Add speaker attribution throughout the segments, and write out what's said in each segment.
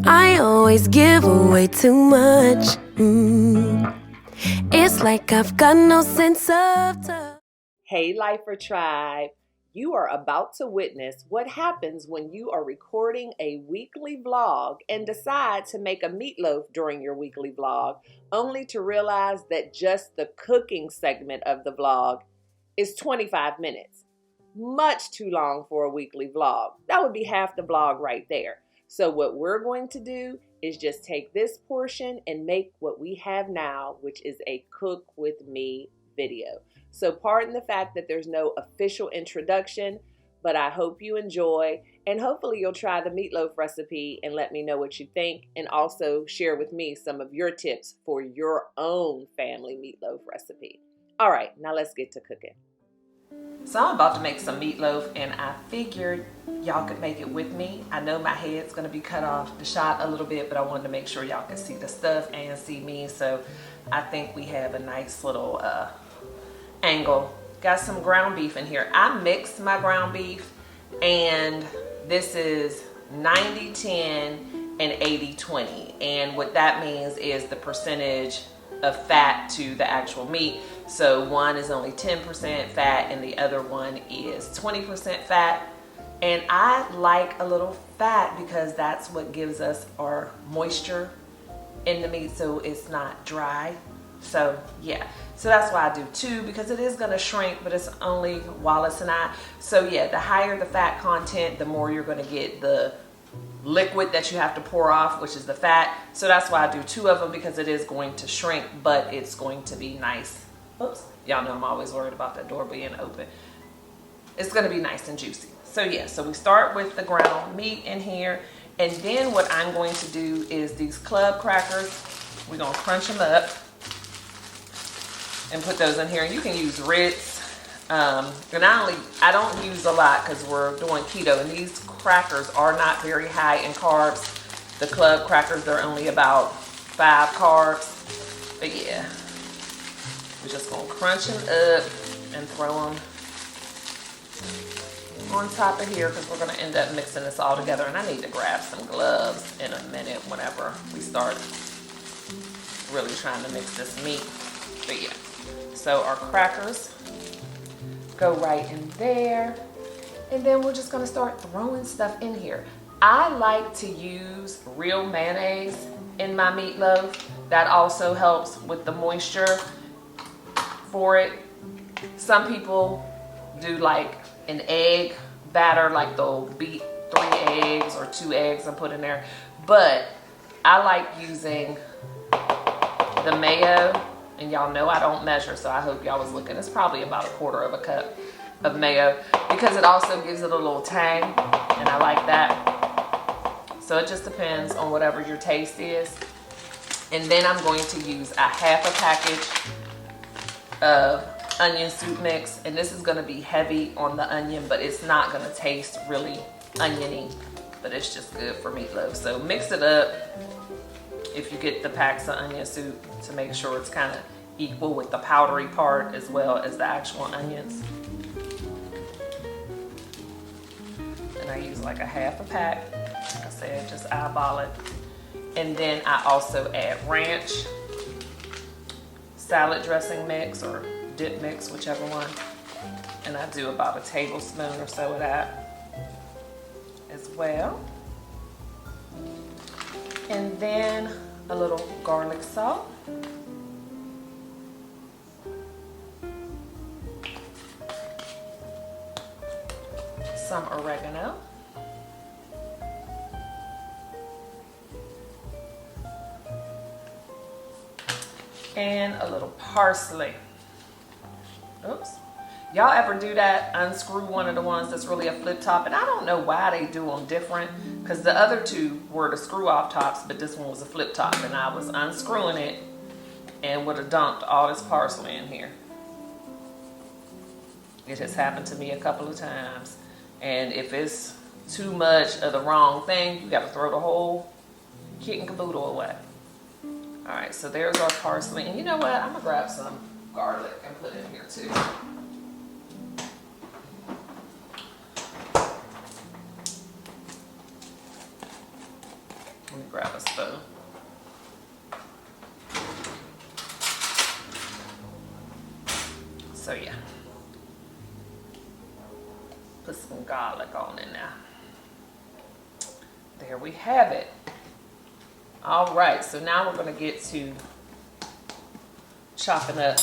Speaker 1: I always give away too much. It's like I've got no sense of touch.
Speaker 2: Hey, Lifer Tribe. You are about to witness what happens when you are recording a weekly vlog and decide to make a meatloaf during your weekly vlog, only to realize that just the cooking segment of the vlog is 25 minutes. Much too long for a weekly vlog. That would be half the vlog right there. So what we're going to do is just take this portion and make what we have now, which is a cook with me video. So pardon the fact that there's no official introduction, but I hope you enjoy, and hopefully you'll try the meatloaf recipe and let me know what you think, and also share with me some of your tips for your own family meatloaf recipe. All right, now let's get to cooking. So I'm about to make some meatloaf, and I figured y'all could make it with me. I know my head's gonna be cut off the shot a little bit, but I wanted to make sure y'all could see the stuff and see me. So I think we have a nice little angle. Got some ground beef in here. I mixed my ground beef, and this is 90-10 and 80-20. And what that means is the percentage of fat to the actual meat. So one is only 10% fat and the other one is 20% fat. And I like a little fat because that's what gives us our moisture in the meat, so it's not dry. So yeah, so that's why I do two, because it is gonna shrink, but it's only Wallace and I. So yeah, the higher the fat content, the more you're gonna get the liquid that you have to pour off, which is the fat. So that's why I do two of them, because it is going to shrink, but it's going to be nice. Oops, y'all know I'm always worried about that door being open. It's gonna be nice and juicy. So yeah, so we start with the ground meat in here, and then what I'm going to do is these club crackers, we're gonna crunch them up and put those in here. And you can use Ritz. And I don't use a lot because we're doing keto, and these crackers are not very high in carbs. The club crackers, they're only about 5 carbs. But yeah, we're just gonna crunch them up and throw them on top of here, because we're gonna end up mixing this all together. And I need to grab some gloves in a minute whenever we start really trying to mix this meat. But yeah, so our crackers go right in there, and then we're just gonna start throwing stuff in here. I like to use real mayonnaise in my meatloaf. That also helps with the moisture for it. Some people do like an egg batter, like they'll beat 3 eggs or 2 eggs and put in there, but I like using the mayo. And y'all know I don't measure, so I hope y'all was looking. It's probably about 1/4 cup of mayo, because it also gives it a little tang, and I like that. So it just depends on whatever your taste is. And then I'm going to use a 1/2 package of onion soup mix, and this is gonna be heavy on the onion, but it's not gonna taste really oniony, but it's just good for meatloaf. So mix it up if you get the packs of onion soup, to make sure it's kind of equal with the powdery part as well as the actual onions. And I use like a 1/2 pack. Like I said, just eyeball it. And then I also add ranch, salad dressing mix or dip mix, whichever one. And I do about a tablespoon or so of that as well. And then a little garlic salt. Some oregano. And a little parsley. Oops. Y'all ever do that? Unscrew one of the ones that's really a flip top? And I don't know why they do them different, because the other two were the screw off tops, but this one was a flip top, and I was unscrewing it and would have dumped all this parsley in here. It has happened to me a couple of times. And if it's too much of the wrong thing, you got to throw the whole kit and caboodle away. All right, so there's our parsley. And you know what? I'm gonna grab some garlic and put it in here too. Let me grab a spoon. So yeah, put some garlic on in there. There we have it. All right, so now we're gonna get to chopping up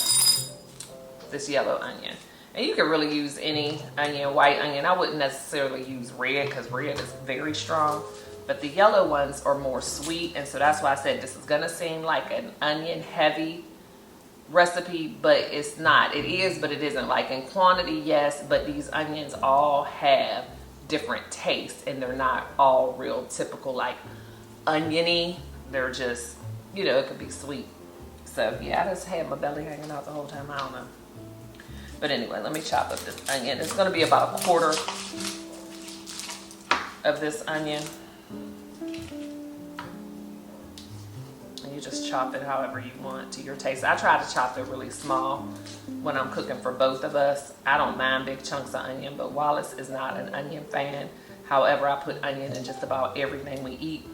Speaker 2: this yellow onion. And you can really use any onion, white onion. I wouldn't necessarily use red because red is very strong, but the yellow ones are more sweet. And so that's why I said this is gonna seem like an onion heavy recipe, but it's not. It is, but it isn't. Like in quantity, yes, but these onions all have different tastes and they're not all real typical like oniony. They're just, you know, it could be sweet. So yeah, I just had my belly hanging out the whole time. I don't know. But anyway, let me chop up this onion. It's gonna be about 1/4 of this onion. You just chop it however you want to your taste. I try to chop it really small when I'm cooking for both of us. I don't mind big chunks of onion, but Wallace is not an onion fan. However, I put onion in just about everything we eat,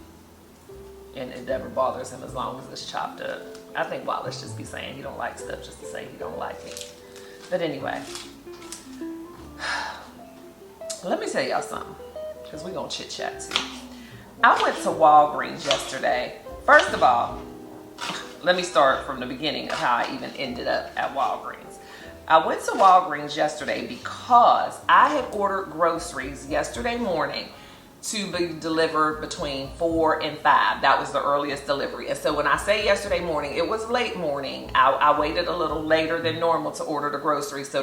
Speaker 2: and it never bothers him as long as it's chopped up. I think Wallace just be saying he don't like stuff just to say he don't like it. But anyway, let me tell y'all something, because we're gonna chit chat too. I went to Walgreens yesterday. First of all, let me start from the beginning of how I even ended up at Walgreens. I went to Walgreens yesterday because I had ordered groceries yesterday morning to be delivered between 4 and 5. That was the earliest delivery. And so when I say yesterday morning, it was late morning. I waited a little later than normal to order the groceries, so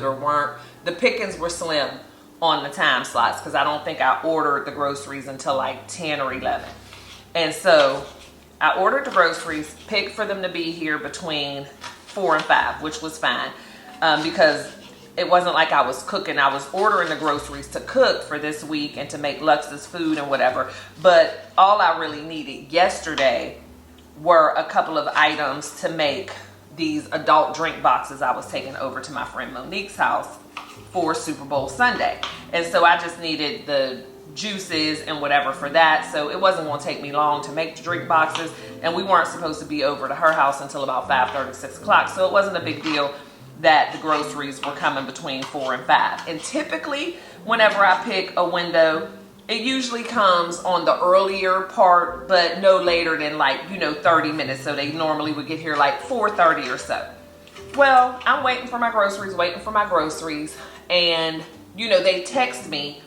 Speaker 2: the pickings were slim on the time slots, because I don't think I ordered the groceries until like 10 or 11. And so I ordered the groceries, picked for them to be here between 4 and 5, which was fine, because it wasn't like I was cooking. I was ordering the groceries to cook for this week and to make Lux's food and whatever. But all I really needed yesterday were a couple of items to make these adult drink boxes I was taking over to my friend Monique's house for Super Bowl Sunday. And so I just needed the juices and whatever for that. So it wasn't going to take me long to make the drink boxes. And we weren't supposed to be over to her house until about 5:30, 6 o'clock. So it wasn't a big deal that the groceries were coming between 4 and 5. And typically, whenever I pick a window, it usually comes on the earlier part, but no later than 30 minutes. So they normally would get here like 4:30 or so. Well, I'm waiting for my groceries, and they text me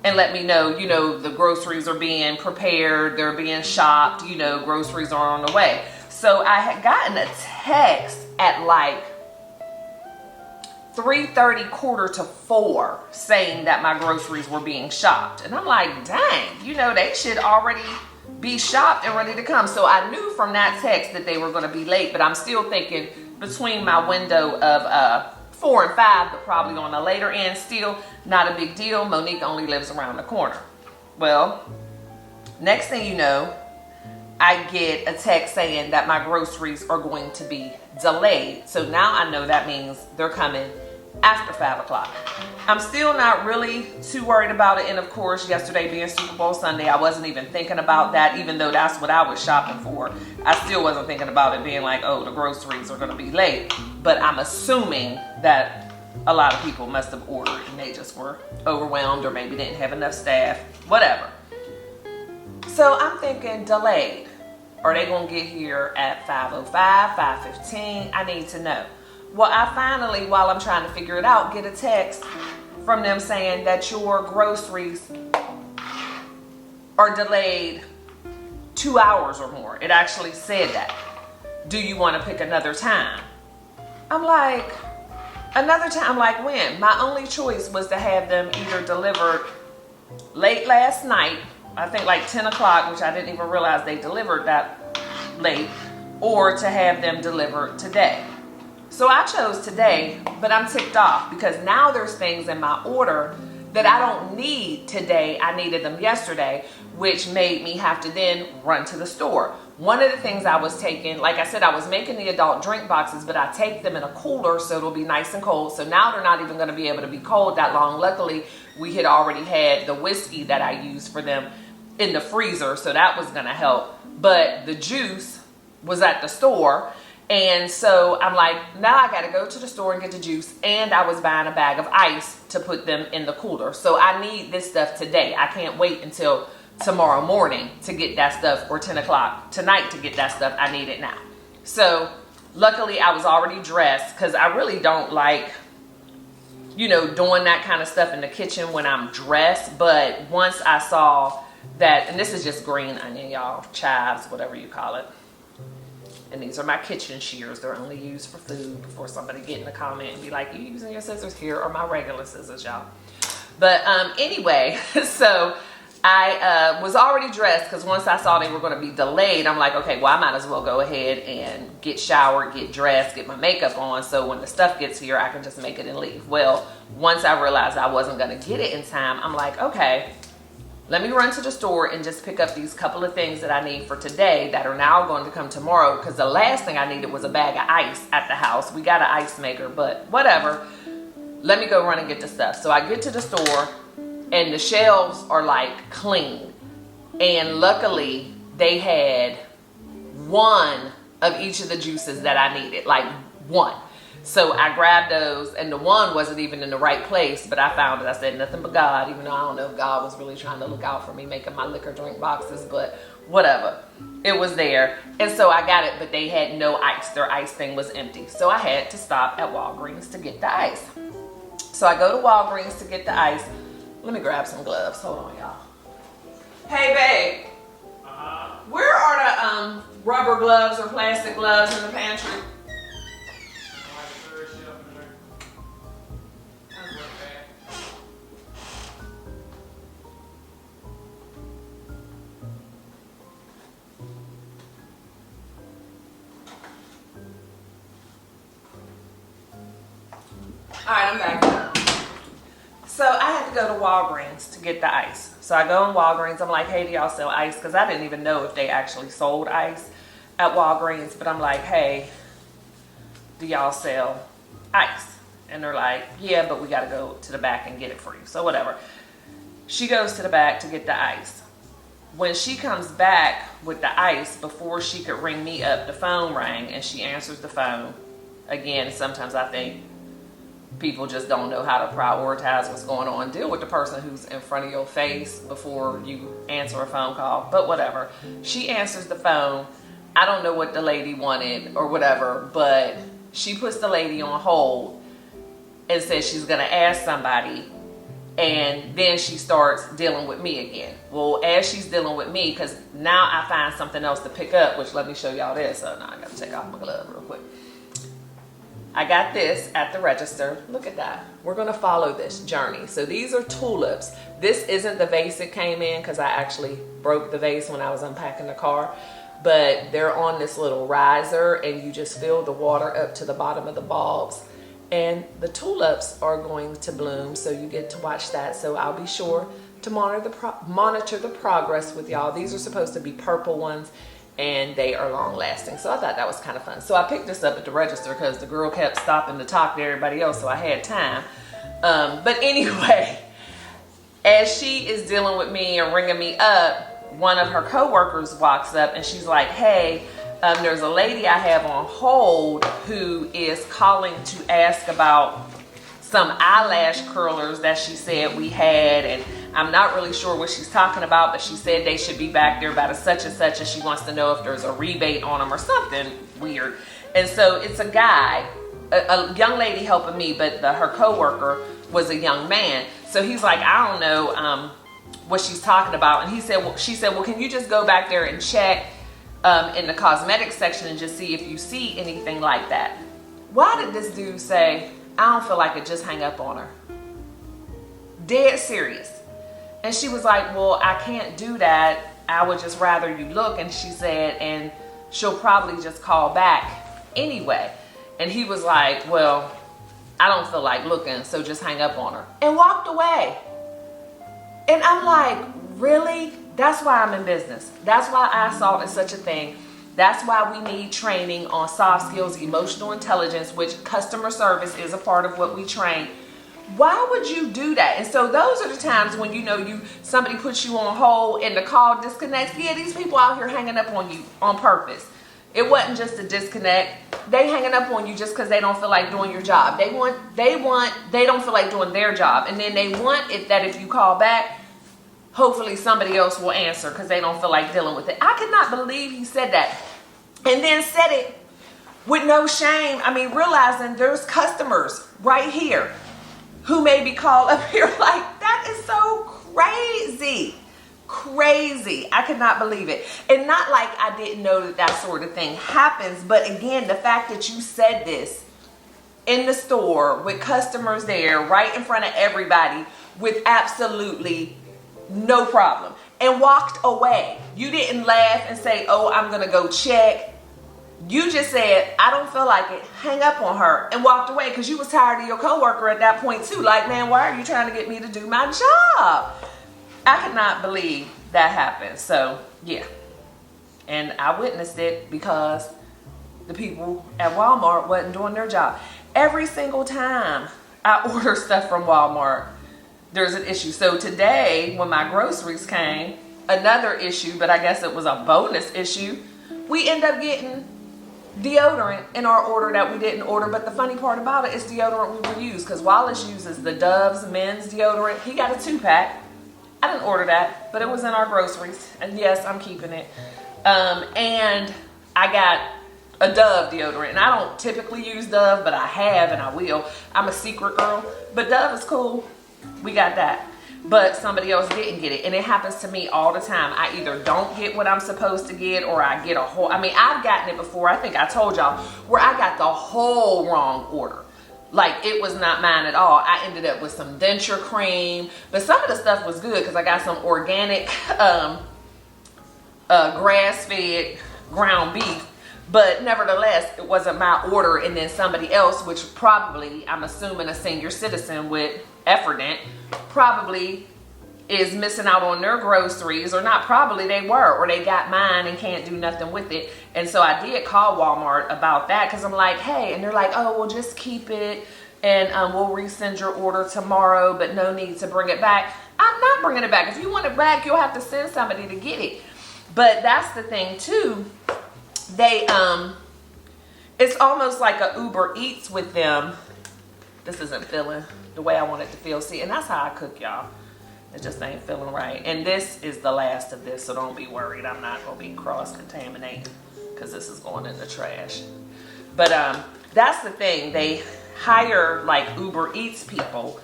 Speaker 2: and let me know, the groceries are being prepared, they're being shopped, groceries are on the way. So I had gotten a text at like 3:30, 3:45 saying that my groceries were being shopped. And I'm like, dang, they should already be shopped and ready to come. So I knew from that text that they were going to be late, but I'm still thinking between my window of 4 and 5, but probably on the later end, still not a big deal. Monique only lives around the corner. Well, next thing you know, I get a text saying that my groceries are going to be delayed. So now I know that means they're coming after 5 o'clock. I'm still not really too worried about it. And of course, yesterday being Super Bowl Sunday, I wasn't even thinking about that, even though that's what I was shopping for. I still wasn't thinking about it being like, oh, the groceries are going to be late. But I'm assuming that a lot of people must have ordered and they just were overwhelmed or maybe didn't have enough staff, whatever. So I'm thinking delayed. Are they going to get here at 5:05, 5:15? I need to know. Well, I finally, while I'm trying to figure it out, get a text from them saying that your groceries are delayed 2 hours or more. It actually said that. Do you want to pick another time? I'm like, another time? Like when? My only choice was to have them either delivered late last night, I think like 10 o'clock, which I didn't even realize they delivered that late, or to have them delivered today. So I chose today, but I'm ticked off because now there's things in my order that I don't need today. I needed them yesterday, which made me have to then run to the store. One of the things I was taking, like I said, I was making the adult drink boxes, but I take them in a cooler so it'll be nice and cold. So now they're not even going to be able to be cold that long. Luckily, we had already had the whiskey that I used for them in the freezer, so that was gonna help. But the juice was at the store, and so I'm like, now I gotta go to the store and get the juice, and I was buying a bag of ice to put them in the cooler. So I need this stuff today. I can't wait until tomorrow morning to get that stuff, or 10 o'clock tonight to get that stuff. I need it now. So luckily I was already dressed, because I really don't like, you know, doing that kind of stuff in the kitchen when I'm dressed. But once I saw that, and this is just green onion, y'all, chives, whatever you call it. And these are my kitchen shears. They're only used for food, before somebody get in the comment and be like, you using your scissors? Here are my regular scissors, y'all. But anyway, so I was already dressed, because once I saw they were going to be delayed, I'm like, okay, well, I might as well go ahead and get showered, get dressed, get my makeup on, so when the stuff gets here, I can just make it and leave. Well, once I realized I wasn't going to get it in time, I'm like, okay, let me run to the store and just pick up these couple of things that I need for today that are now going to come tomorrow, because the last thing I needed was a bag of ice at the house. We got an ice maker, but whatever. Let me go run and get the stuff. So I get to the store, and the shelves are like clean. And luckily they had one of each of the juices that I needed, like one. So I grabbed those, and the one wasn't even in the right place, but I found it. I said, nothing but God, even though I don't know if God was really trying to look out for me making my liquor drink boxes, but whatever. It was there. And so I got it, but they had no ice. Their ice thing was empty. So I had to stop at Walgreens to get the ice. So I go to Walgreens to get the ice. Let me grab some gloves. Hold on, y'all. Hey, babe. Where are the rubber gloves or plastic gloves in the pantry? All right, I'm back. So I had to go to Walgreens to get the ice. So I go in Walgreens. I'm like, hey, do y'all sell ice? Because I didn't even know if they actually sold ice at Walgreens. But I'm like, hey, do y'all sell ice? And they're like, yeah, but we got to go to the back and get it for you. So whatever. She goes to the back to get the ice. When she comes back with the ice, before she could ring me up, the phone rang, and she answers the phone. Again, sometimes I think people just don't know how to prioritize what's going on. Deal with the person who's in front of your face before you answer a phone call, but whatever. She answers the phone. I don't know what the lady wanted or whatever, but she puts the lady on hold and says she's gonna ask somebody, and then she starts dealing with me again. Well, as she's dealing with me, because now I find something else to pick up, which let me show y'all this. So now I gotta take off my glove real quick. I got this at the register. Look at that. We're gonna follow this journey. So these are tulips. This isn't the vase it came in, because I actually broke the vase when I was unpacking the car. But they're on this little riser, and you just fill the water up to the bottom of the bulbs. And the tulips are going to bloom, so you get to watch that. So I'll be sure to monitor the progress with y'all. These are supposed to be purple ones, and they are long lasting. So I thought that was kind of fun. So I picked this up at the register because the girl kept stopping to talk to everybody else, so I had time. But anyway, as she is dealing with me and ringing me up, one of her coworkers walks up and she's like, hey, there's a lady I have on hold who is calling to ask about some eyelash curlers that she said we had, and I'm not really sure what she's talking about, but she said they should be back there by the such and such, and she wants to know if there's a rebate on them or something weird. And so it's a guy, a young lady helping me, but her coworker was a young man. So he's like, I don't know what she's talking about. And she said, well, can you just go back there and check in the cosmetics section and just see if you see anything like that? Why did this dude say, I don't feel like it, just hang up on her? Dead serious. And she was like, well, I can't do that. I would just rather you look. And she said, and she'll probably just call back anyway. And he was like, well, I don't feel like looking, so just hang up on her. And walked away. And I'm like, really? That's why I'm in business. That's why I saw it as such a thing. That's why we need training on soft skills, emotional intelligence, which customer service is a part of what we train. Why would you do that? And so those are the times when somebody puts you on hold and the call disconnects. Yeah, these people out here hanging up on you on purpose. It wasn't just a disconnect. They hanging up on you just because they don't feel like doing your job. They don't feel like doing their job. And then they want it that if you call back, hopefully somebody else will answer because they don't feel like dealing with it. I could not believe he said that. And then said it with no shame. I mean, realizing there's customers right here who maybe call up here like, that is so crazy. Crazy. I could not believe it. And not like I didn't know that sort of thing happens, but again, the fact that you said this in the store with customers there right in front of everybody with absolutely no problem and walked away. You didn't laugh and say, oh, I'm gonna go check. You just said, I don't feel like it, hang up on her, and walked away because you was tired of your coworker at that point too. Like, man, why are you trying to get me to do my job? I could not believe that happened. So, yeah. And I witnessed it because the people at Walmart wasn't doing their job. Every single time I order stuff from Walmart, there's an issue. So today, when my groceries came, another issue, but I guess it was a bonus issue, we end up getting deodorant in our order that we didn't order. But the funny part about it is deodorant we reuse, because Wallace uses the Dove's men's deodorant. He got a 2-pack. I didn't order that, but it was in our groceries, and yes, I'm keeping it. And I got a Dove deodorant, and I don't typically use Dove, but I have and I will. I'm a secret girl, but Dove is cool. We got that. But somebody else didn't get it. And it happens to me all the time. I either don't get what I'm supposed to get, or I get a whole, I mean, I've gotten it before. I think I told y'all where I got the whole wrong order. Like, it was not mine at all. I ended up with some denture cream, but some of the stuff was good because I got some organic grass-fed ground beef. But nevertheless, it wasn't my order. And then somebody else, which probably, I'm assuming a senior citizen with Effordent, probably is missing out on their groceries, or not probably, they were, or they got mine and can't do nothing with it. And so I did call Walmart about that because I'm like, hey, and they're like, oh, well, just keep it and we'll resend your order tomorrow, but no need to bring it back. I'm not bringing it back. If you want it back, you'll have to send somebody to get it. But that's the thing too. They it's almost like a Uber Eats with them. This isn't feeling the way I want it to feel. See, and that's how I cook, y'all. It just ain't feeling right. And this is the last of this, so don't be worried. I'm not gonna be cross-contaminating because this is going in the trash. But that's the thing. They hire like Uber Eats people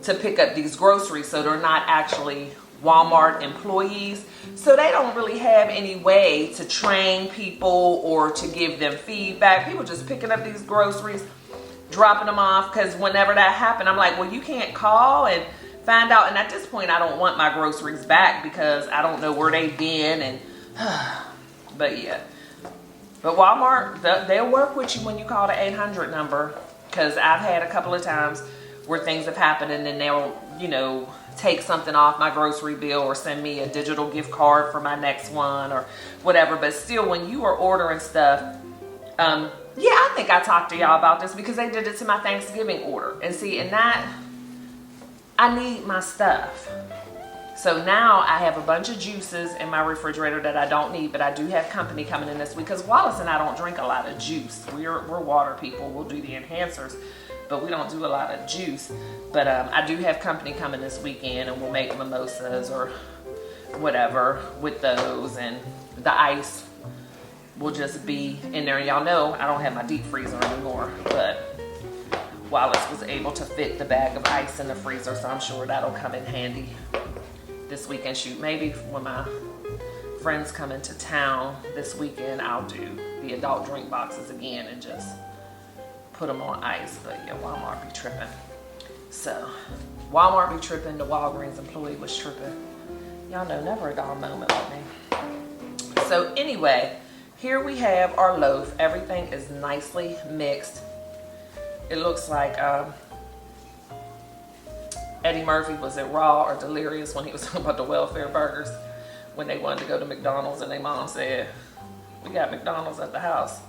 Speaker 2: to pick up these groceries, so they're not actually Walmart employees. So they don't really have any way to train people or to give them feedback. People just picking up these groceries, dropping them off, because whenever that happened, I'm like, well, you can't call and find out. And at this point, I don't want my groceries back because I don't know where they've been. And but yeah, but Walmart, they'll work with you when you call the 800 number, because I've had a couple of times where things have happened and then they'll, take something off my grocery bill or send me a digital gift card for my next one or whatever. But still, when you are ordering stuff, yeah, I think I talked to y'all about this because they did it to my Thanksgiving order. And see, and that, I need my stuff. So now I have a bunch of juices in my refrigerator that I don't need, but I do have company coming in this week because Wallace and I don't drink a lot of juice. We're water people. We'll do the enhancers, but we don't do a lot of juice. But I do have company coming this weekend, and we'll make mimosas or whatever with those, and the ice will just be in there. Y'all know I don't have my deep freezer anymore, but Wallace was able to fit the bag of ice in the freezer, so I'm sure that'll come in handy this weekend. Shoot, maybe when my friends come into town this weekend, I'll do the adult drink boxes again and just put them on ice. But yeah, Walmart be tripping. So Walmart be tripping, the Walgreens employee was tripping. Y'all know, never a dull moment with me. So anyway, here we have our loaf. Everything is nicely mixed. It looks like Eddie Murphy was it Raw or Delirious when he was talking about the welfare burgers, when they wanted to go to McDonald's and their mom said, we got McDonald's at the house.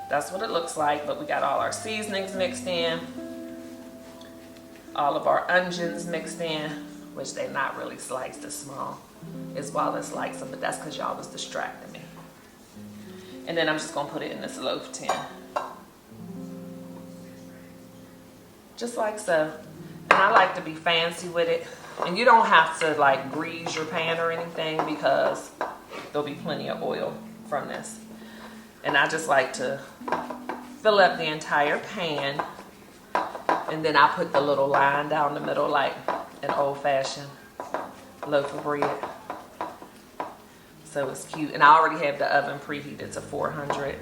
Speaker 2: That's what it looks like, but we got all our seasonings mixed in. all of our onions mixed in, which they're not really sliced as small as Wallace likes them, but that's because y'all was distracting me. And then I'm just gonna put it in this loaf tin. Just like so. And I like to be fancy with it. And you don't have to like grease your pan or anything because there'll be plenty of oil from this. And I just like to fill up the entire pan. And then I put the little line down the middle like an old-fashioned loaf of bread. So it's cute. And I already have the oven preheated to 400.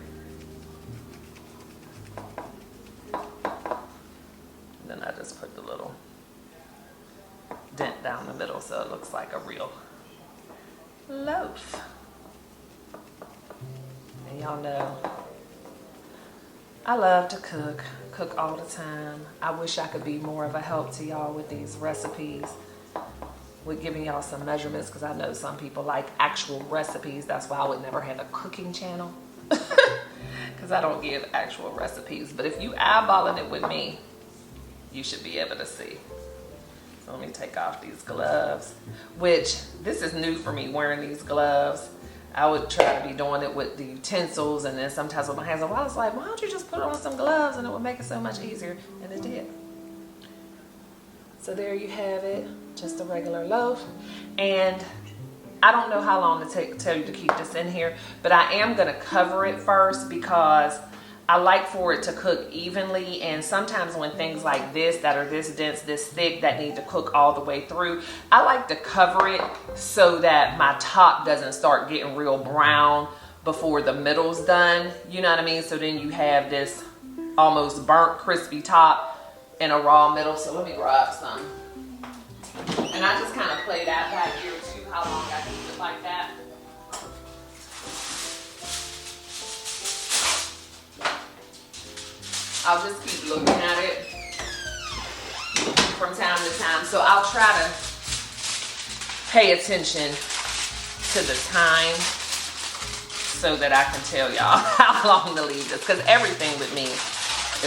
Speaker 2: Then I just put the little dent down the middle so it looks like a real loaf. And y'all know I love to cook all the time. I wish I could be more of a help to y'all with these recipes, with giving y'all some measurements, because I know some people like actual recipes. That's why I would never have a cooking channel, because I don't give actual recipes. But if you eyeballing it with me, you should be able to see. So let me take off these gloves, which this is new for me, wearing these gloves. I would try to be doing it with the utensils and then sometimes with my hands. And I was like, why don't you just put on some gloves and it would make it so much easier? And it did. So there you have it, just a regular loaf. And I don't know how long to tell you to keep this in here, but I am gonna cover it first because I like for it to cook evenly, and sometimes when things like this that are this dense, this thick, that need to cook all the way through, I like to cover it so that my top doesn't start getting real brown before the middle's done. You know what I mean? So then you have this almost burnt, crispy top and a raw middle. So let me grab some. And I just kind of play that back here too, how long I keep it like that. I'll just keep looking at it from time to time. So I'll try to pay attention to the time so that I can tell y'all how long to leave this, because everything with me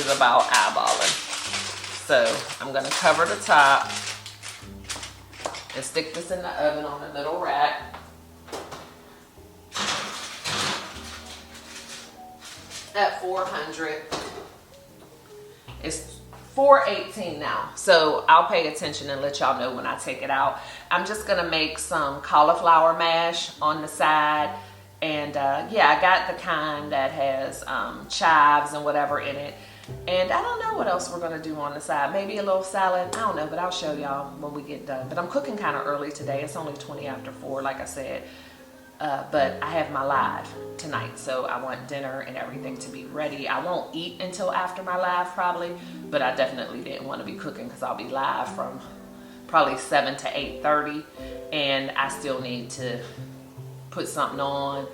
Speaker 2: is about eyeballing. So I'm gonna cover the top and stick this in the oven on the middle rack. At 400. It's 418 now, so I'll pay attention and let y'all know when I take it out. I'm just gonna make some cauliflower mash on the side, and yeah, I got the kind that has chives and whatever in it, and I don't know what else we're gonna do on the side. Maybe a little salad, I don't know, but I'll show y'all when we get done. But I'm cooking kind of early today. It's only 20 after 4, like I said. But I have my live tonight, so I want dinner and everything to be ready. I won't eat until after my live probably, but I definitely didn't want to be cooking because I'll be live from probably 7 to 8:30, and I still need to put something on,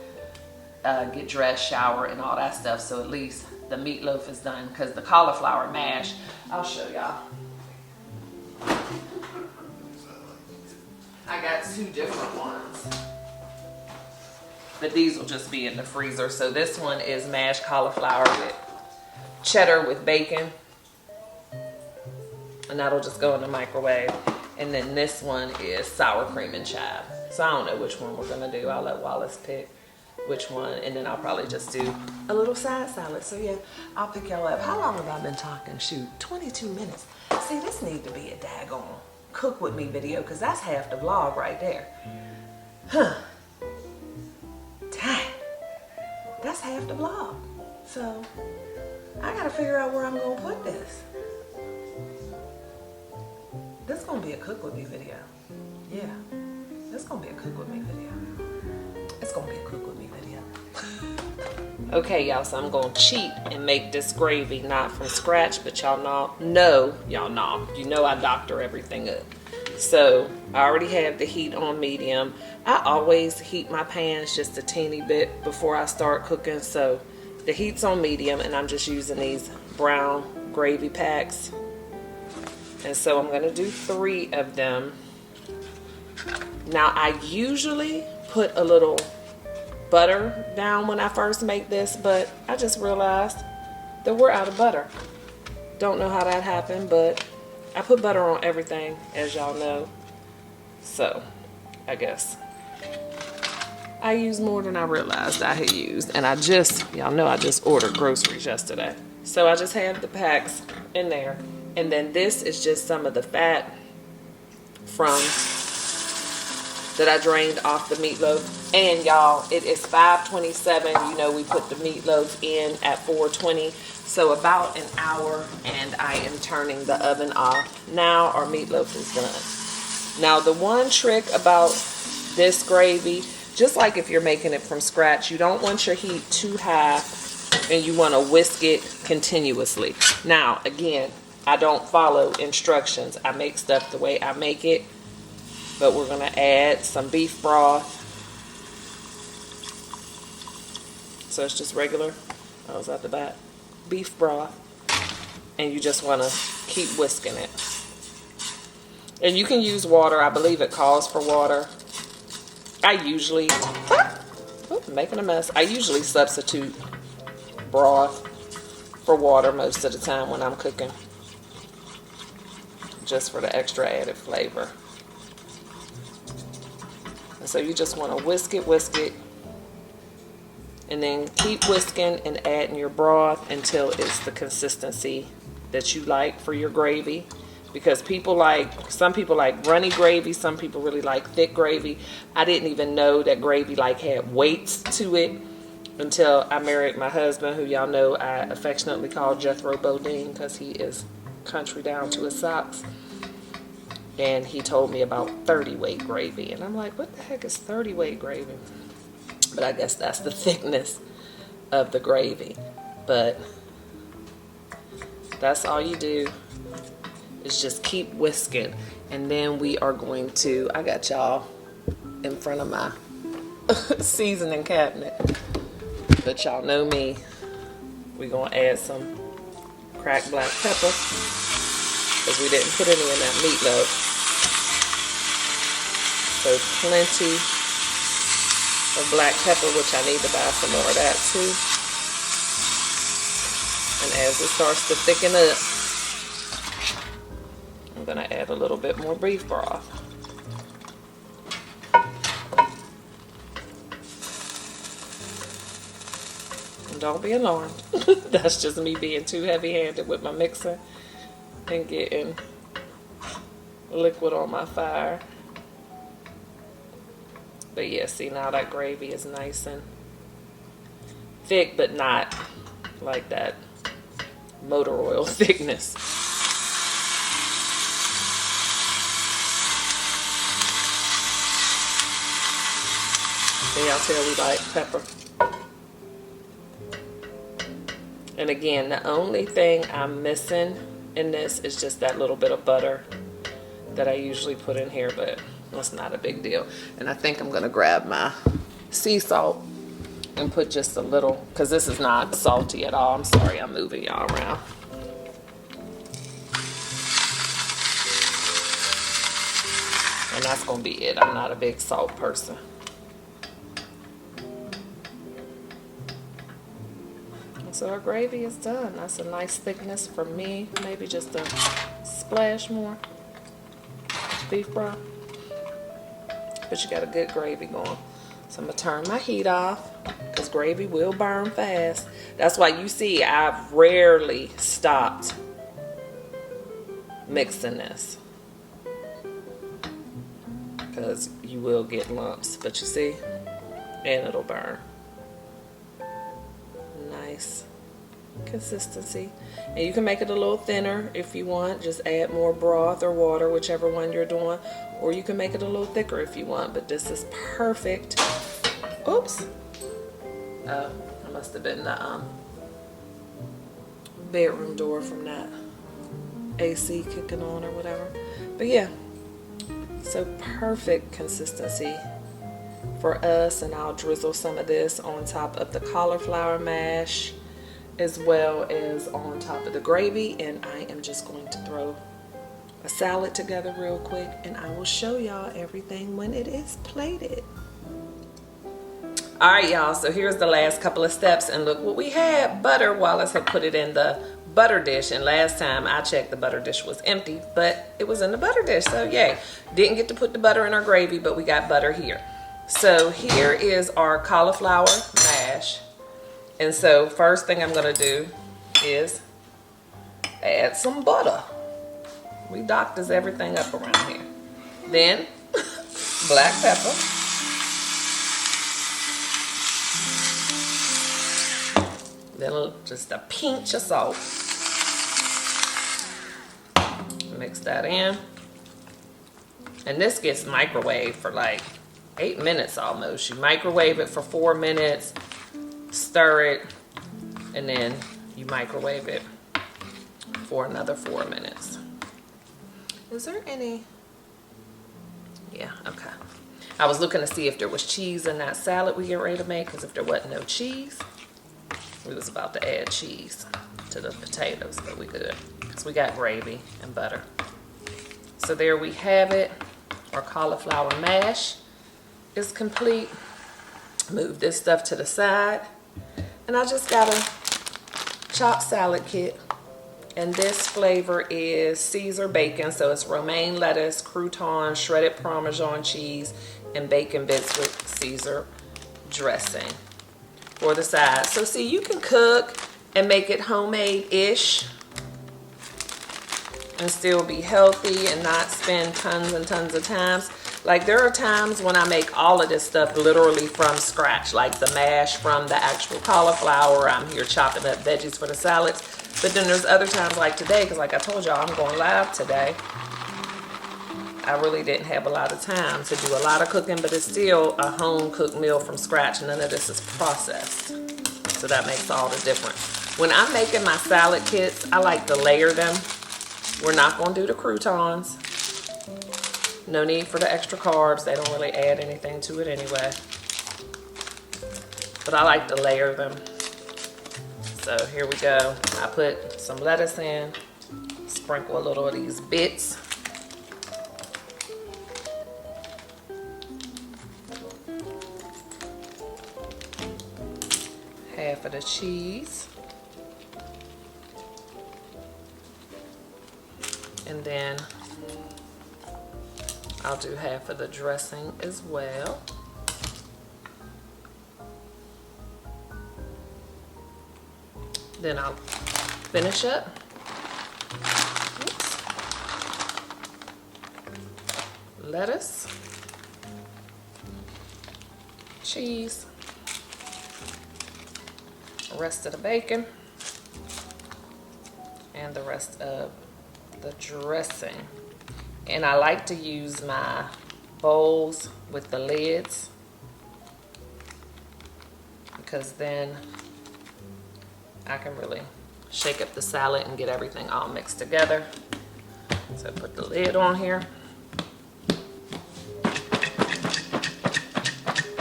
Speaker 2: get dressed, shower, and all that stuff, so at least the meatloaf is done, because the cauliflower mash, I'll show y'all. I got 2 different ones. But these will just be in the freezer. So this one is mashed cauliflower with cheddar with bacon. And that'll just go in the microwave. And then this one is sour cream and chive. So I don't know which one we're gonna do. I'll let Wallace pick which one. And then I'll probably just do a little side salad. So yeah, I'll pick y'all up. How long have I been talking? Shoot, 22 minutes. See, this need to be a daggone cook with me video, because that's half the vlog right there. Huh. Dang, that's half the vlog. So I gotta figure out where I'm gonna put this. This is gonna be a cook with me video. Yeah, this is gonna be a cook with me video. It's gonna be a cook with me video. Okay, y'all, so I'm gonna cheat and make this gravy, not from scratch, but y'all know, you know I doctor everything up. So I already have the heat on medium. I always heat my pans just a teeny bit before I start cooking. So the heat's on medium, and I'm just using these brown gravy packs. And so I'm gonna do 3 of them. Now I usually put a little butter down when I first make this, but I just realized that we're out of butter. Don't know how that happened, but I put butter on everything, as y'all know. So, I guess I used more than I realized I had used. And y'all know I just ordered groceries yesterday. So I just have the packs in there. And then this is just some of the fat that I drained off the meatloaf. And y'all, it is 5:27. You know, we put the meatloaf in at 4:20. So about an hour, and I am turning the oven off. Now our meatloaf is done. Now the one trick about this gravy, just like if you're making it from scratch, you don't want your heat too high and you want to whisk it continuously. Now, again, I don't follow instructions. I make stuff the way I make it. But we're going to add some beef broth. So it's just regular. I was at the back. Beef broth. And you just want to keep whisking it. And you can use water. I believe it calls for water. I usually, making a mess. I usually substitute broth for water most of the time when I'm cooking. Just for the extra added flavor. And so you just want to whisk it, and then keep whisking and adding your broth until it's the consistency that you like for your gravy. Because some people like runny gravy, some people really like thick gravy. I didn't even know that gravy had weights to it until I married my husband, who y'all know I affectionately call Jethro Bodine because he is country down to his socks. And he told me about 30 weight gravy. And I'm like, what the heck is 30 weight gravy? But I guess that's the thickness of the gravy. But that's all you do is just keep whisking. And then we are going to, I got y'all in front of my seasoning cabinet. But y'all know me. We're going to add some cracked black pepper because we didn't put any in that meatloaf. So plenty of black pepper, which I need to buy some more of that too. And as it starts to thicken up, I'm going to add a little bit more beef broth. And don't be alarmed. That's just me being too heavy-handed with my mixer and getting liquid on my fire. But yeah, see, now that gravy is nice and thick, but not like that motor oil thickness. Can y'all tell we like pepper? And again, the only thing I'm missing in this is just that little bit of butter that I usually put in here, but that's not a big deal. And I think I'm going to grab my sea salt and put just a little, because this is not salty at all. I'm sorry, I'm moving y'all around. And that's going to be it. I'm not a big salt person. So our gravy is done. That's a nice thickness for me. Maybe just a splash more beef broth. But you got a good gravy going. So I'm going to turn my heat off because gravy will burn fast. That's why you see I've rarely stopped mixing this, because you will get lumps. But you see, and it'll burn. Nice consistency. And you can make it a little thinner if you want. Just add more broth or water, whichever one you're doing. Or you can make it a little thicker if you want. But this is perfect. Oops. Oh, that must have been the bedroom door from that AC kicking on or whatever. But yeah, so perfect consistency for us. And I'll drizzle some of this on top of the cauliflower mash as well as on top of the gravy. And I am just going to throw a salad together real quick, and I will show y'all everything when it is plated. All right, y'all, so here's the last couple of steps, and look what we had. Butter. Wallace had put it in the butter dish, and last time I checked the butter dish was empty, but it was in the butter dish, so yay. Didn't get to put the butter in our gravy, but we got butter here. So here is our cauliflower mash. And so first thing I'm gonna do is add some butter. We doctors everything up around here. Then black pepper. Then just a pinch of salt. Mix that in. And this gets microwaved for like 8 minutes almost. You microwave it for 4 minutes, stir it, and then you microwave it for another 4 minutes. Is there any? Yeah, okay. I was looking to see if there was cheese in that salad we get ready to make, because if there wasn't no cheese, we was about to add cheese to the potatoes, but we good, because we got gravy and butter. So there we have it. Our cauliflower mash is complete. Move this stuff to the side. And I just got a chopped salad kit. And this flavor is Caesar bacon. So it's romaine lettuce, croutons, shredded Parmesan cheese, and bacon bits with Caesar dressing for the side. So see, you can cook and make it homemade-ish and still be healthy and not spend tons and tons of times. Like, there are times when I make all of this stuff literally from scratch, like the mash from the actual cauliflower. I'm here chopping up veggies for the salads. But then there's other times like today, because like I told y'all, I'm going live today. I really didn't have a lot of time to do a lot of cooking, but it's still a home cooked meal from scratch. None of this is processed. So that makes all the difference. When I'm making my salad kits, I like to layer them. We're not going to do the croutons. No need for the extra carbs. They don't really add anything to it anyway. But I like to layer them. So here we go. I put some lettuce in. Sprinkle a little of these bits. Half of the cheese. And then I'll do half of the dressing as well. Then I'll finish up. Oops. Lettuce, cheese, the rest of the bacon, and the rest of the dressing. And I like to use my bowls with the lids, because then I can really shake up the salad and get everything all mixed together. So put the lid on here.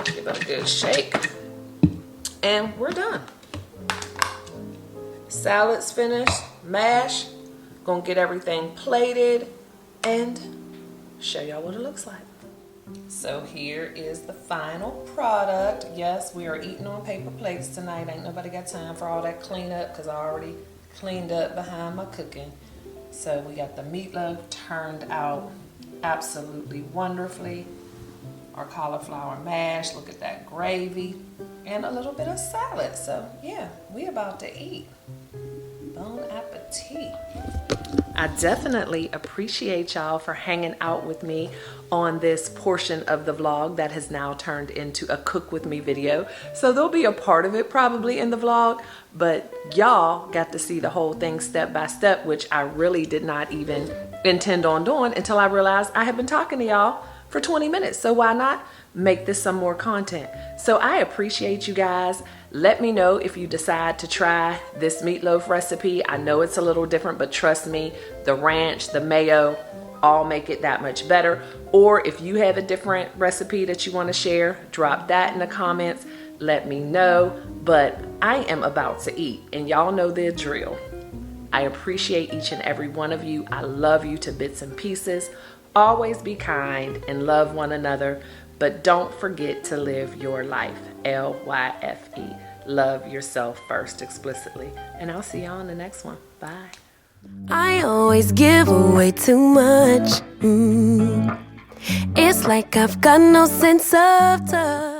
Speaker 2: Give it a good shake. And we're done. Salad's finished. Mash. Gonna get everything plated and show y'all what it looks like. So here is the final product. Yes, we are eating on paper plates tonight. Ain't nobody got time for all that cleanup, because I already cleaned up behind my cooking. So we got the meatloaf, turned out absolutely wonderfully. Our cauliflower mash, look at that gravy, and a little bit of salad. So yeah, we about to eat. Bon appetit. I definitely appreciate y'all for hanging out with me on this portion of the vlog that has now turned into a cook with me video. So there'll be a part of it probably in the vlog, but y'all got to see the whole thing step by step, which I really did not even intend on doing until I realized I had been talking to y'all for 20 minutes. So why not make this some more content? So I appreciate you guys. Let me know if you decide to try this meatloaf recipe. I know it's a little different, but trust me, the ranch, the mayo, all make it that much better. Or if you have a different recipe that you want to share, drop that in the comments. Let me know. But I am about to eat, and y'all know the drill. I appreciate each and every one of you. I love you to bits and pieces. Always be kind and love one another, but don't forget to live your life. LYFE. love yourself first explicitly. And I'll see y'all in the next one. Bye.
Speaker 1: I always give away too much. It's like I've got no sense of touch.